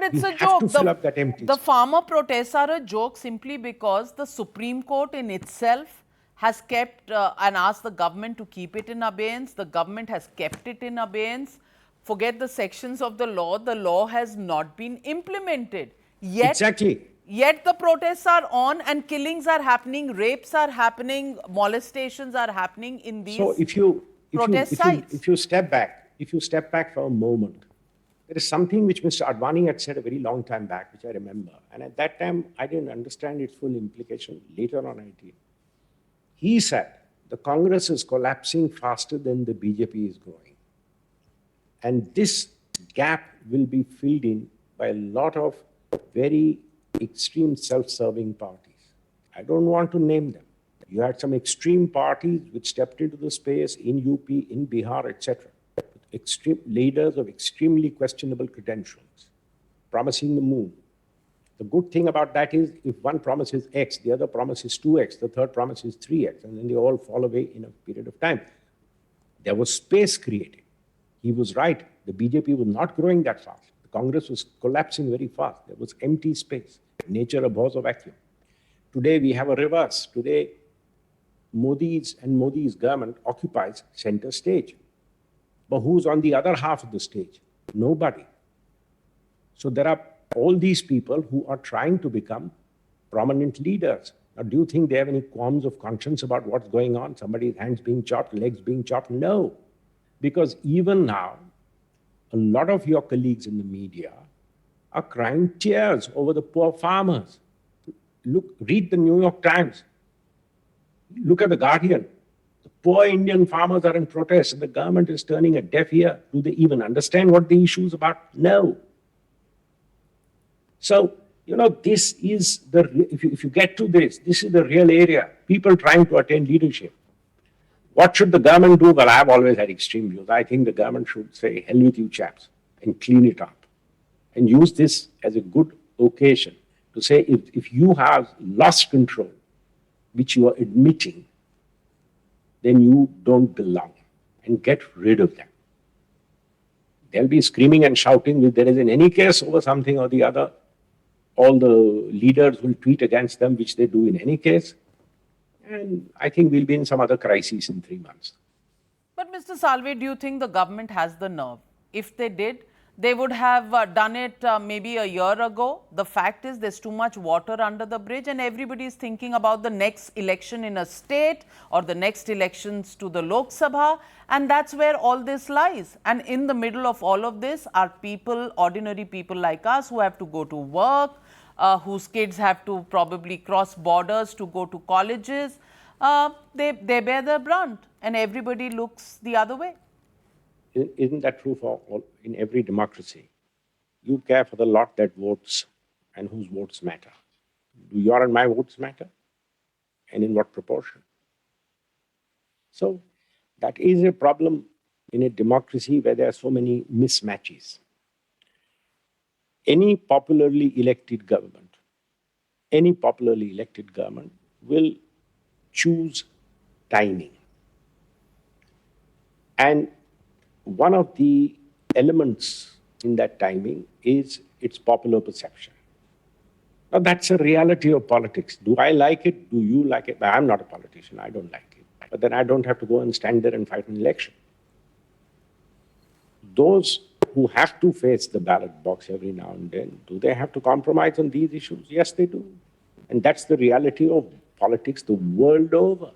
it's We a have joke. to fill up that empty The space. farmer protests are a joke simply because the Supreme Court in itself has kept and asked the government to keep it in abeyance. The government has kept it in abeyance. Forget the sections of the law has not been implemented. Exactly. Yet the protests are on and killings are happening, rapes are happening, molestations are happening in these So protest sites. if you step back for a moment, there is something which Mr. Advani had said a very long time back, which I remember. And at that time, I didn't understand its full implication. Later on, I did. He said, the Congress is collapsing faster than the BJP is growing. And this gap will be filled in by a lot of very extreme self-serving parties. I don't want to name them. You had some extreme parties which stepped into the space in UP, in Bihar, etc. Extreme leaders of extremely questionable credentials, promising the moon. The good thing about that is if one promises X, the other promises 2X, the third promises 3X, and then they all fall away in a period of time. There was space created. He was right. The BJP was not growing that fast. The Congress was collapsing very fast. There was empty space. Nature abhors a vacuum. Today we have a reverse. Today, Modi's government occupies center stage. But who's on the other half of the stage? Nobody. So there are all these people who are trying to become prominent leaders. Now, do you think they have any qualms of conscience about what's going on? Somebody's hands being chopped, legs being chopped? No. Because even now, a lot of your colleagues in the media are crying tears over the poor farmers. Look, read the New York Times. Look at the Guardian. The poor Indian farmers are in protest and the government is turning a deaf ear. Do they even understand what the issue is about? No. So, this is if you get to this is the real area. People trying to attain leadership. What should the government do? Well, I've always had extreme views. I think the government should say, hell with you chaps, and clean it up. And use this as a good occasion to say, if you have lost control, which you are admitting, then you don't belong, and get rid of them. They'll be screaming and shouting if there is in any case over something or the other. All the leaders will tweet against them, which they do in any case. And I think we'll be in some other crisis in 3 months. But Mr. Salve, do you think the government has the nerve? If they did, they would have done it maybe a year ago. The fact is there's too much water under the bridge and everybody is thinking about the next election in a state or the next elections to the Lok Sabha, and that's where all this lies. And in the middle of all of this are people, ordinary people like us who have to go to work, whose kids have to probably cross borders to go to colleges. They bear the brunt and everybody looks the other way. Isn't that true for all, in every democracy? You care for the lot that votes and whose votes matter. Do your and my votes matter? And in what proportion? So that is a problem in a democracy where there are so many mismatches. Any popularly elected government will choose timing. And one of the elements in that timing is its popular perception. Now, that's a reality of politics. Do I like it? Do you like it? I'm not a politician. I don't like it. But then I don't have to go and stand there and fight an election. Those who have to face the ballot box every now and then, do they have to compromise on these issues? Yes, they do. And that's the reality of politics the world over.